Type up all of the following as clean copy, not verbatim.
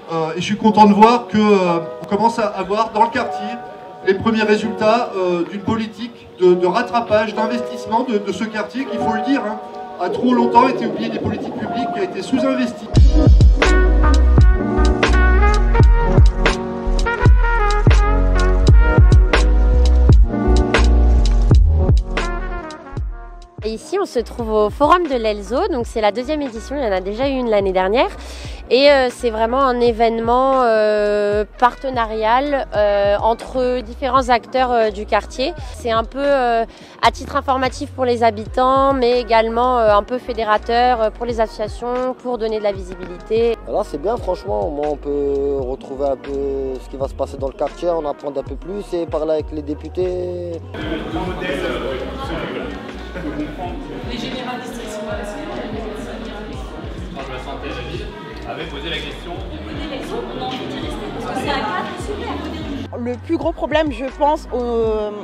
Et je suis content de voir qu'on commence à avoir dans le quartier les premiers résultats d'une politique de rattrapage, d'investissement de ce quartier qui, il faut le dire, hein, a trop longtemps été oublié des politiques publiques, qui a été sous-investi. Ici, on se trouve au Forum de l'Elzo, donc c'est la deuxième édition, il y en a déjà eu une l'année dernière. Et c'est vraiment un événement partenarial entre différents acteurs du quartier. C'est un peu à titre informatif pour les habitants, mais également un peu fédérateur pour les associations, pour donner de la visibilité. Là c'est bien franchement, au moins on peut retrouver un peu ce qui va se passer dans le quartier, en apprendre un peu plus et parler avec les députés. Le modèle, celui-là. Les généralistes qui sont là, Je la santé à la ville avait posé la question. on a envie d'y rester parce que c'est un cadre super modèle. Le plus gros problème, je pense,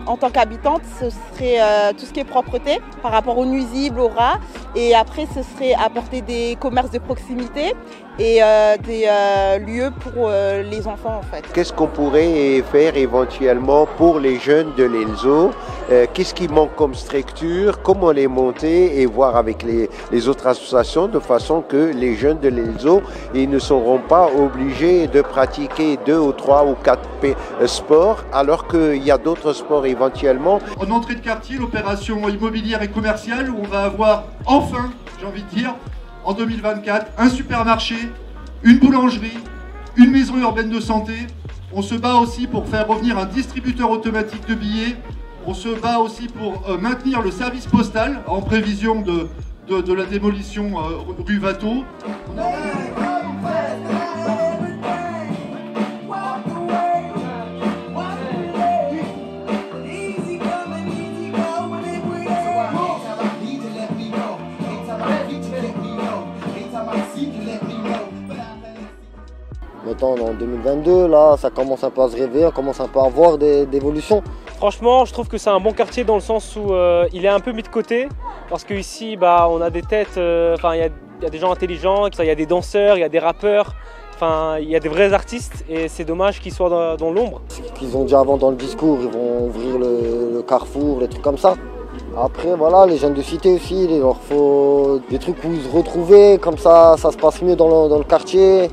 en tant qu'habitante, ce serait tout ce qui est propreté par rapport aux nuisibles, aux rats. Et après, ce serait apporter des commerces de proximité et des lieux pour les enfants en fait. Qu'est-ce qu'on pourrait faire éventuellement pour les jeunes de l'Elzo? Qu'est-ce qui manque comme structure? Comment les monter et voir avec les autres associations de façon que les jeunes de l'Elzo ne seront pas obligés de pratiquer 2 ou 3 ou 4 sports alors qu'il y a d'autres sports éventuellement. En entrée de quartier, l'opération immobilière et commerciale où on va avoir enfin, j'ai envie de dire, en 2024, un supermarché, une boulangerie, une maison urbaine de santé. On se bat aussi pour faire revenir un distributeur automatique de billets. On se bat aussi pour maintenir le service postal en prévision de la démolition rue Watteau. Maintenant en 2022, là ça commence un peu à se réveiller, on commence un peu à voir des évolutions. Franchement, je trouve que c'est un bon quartier dans le sens où il est un peu mis de côté. Parce qu'ici, on a des têtes, il y a des gens intelligents, il y a des danseurs, il y a des rappeurs. Il y a des vrais artistes et c'est dommage qu'ils soient dans l'ombre. Ce qu'ils ont dit avant dans le discours, ils vont ouvrir le carrefour, les trucs comme ça. Après voilà, les jeunes de cité aussi, il leur faut des trucs où ils se retrouver, comme ça ça se passe mieux dans le quartier.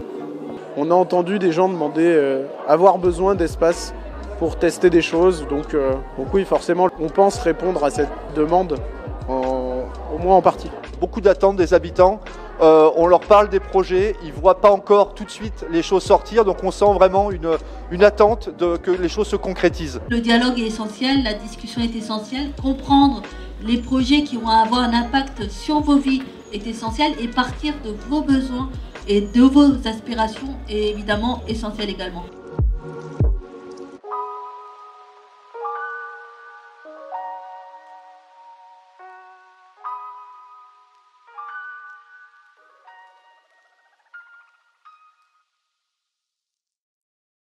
On a entendu des gens demander avoir besoin d'espace pour tester des choses, donc oui forcément on pense répondre à cette demande, au moins en partie. Beaucoup d'attentes des habitants, on leur parle des projets, ils ne voient pas encore tout de suite les choses sortir, donc on sent vraiment une attente que les choses se concrétisent. Le dialogue est essentiel, la discussion est essentielle, comprendre les projets qui vont avoir un impact sur vos vies est essentiel et partir de vos besoins et de vos aspirations est évidemment essentiel également.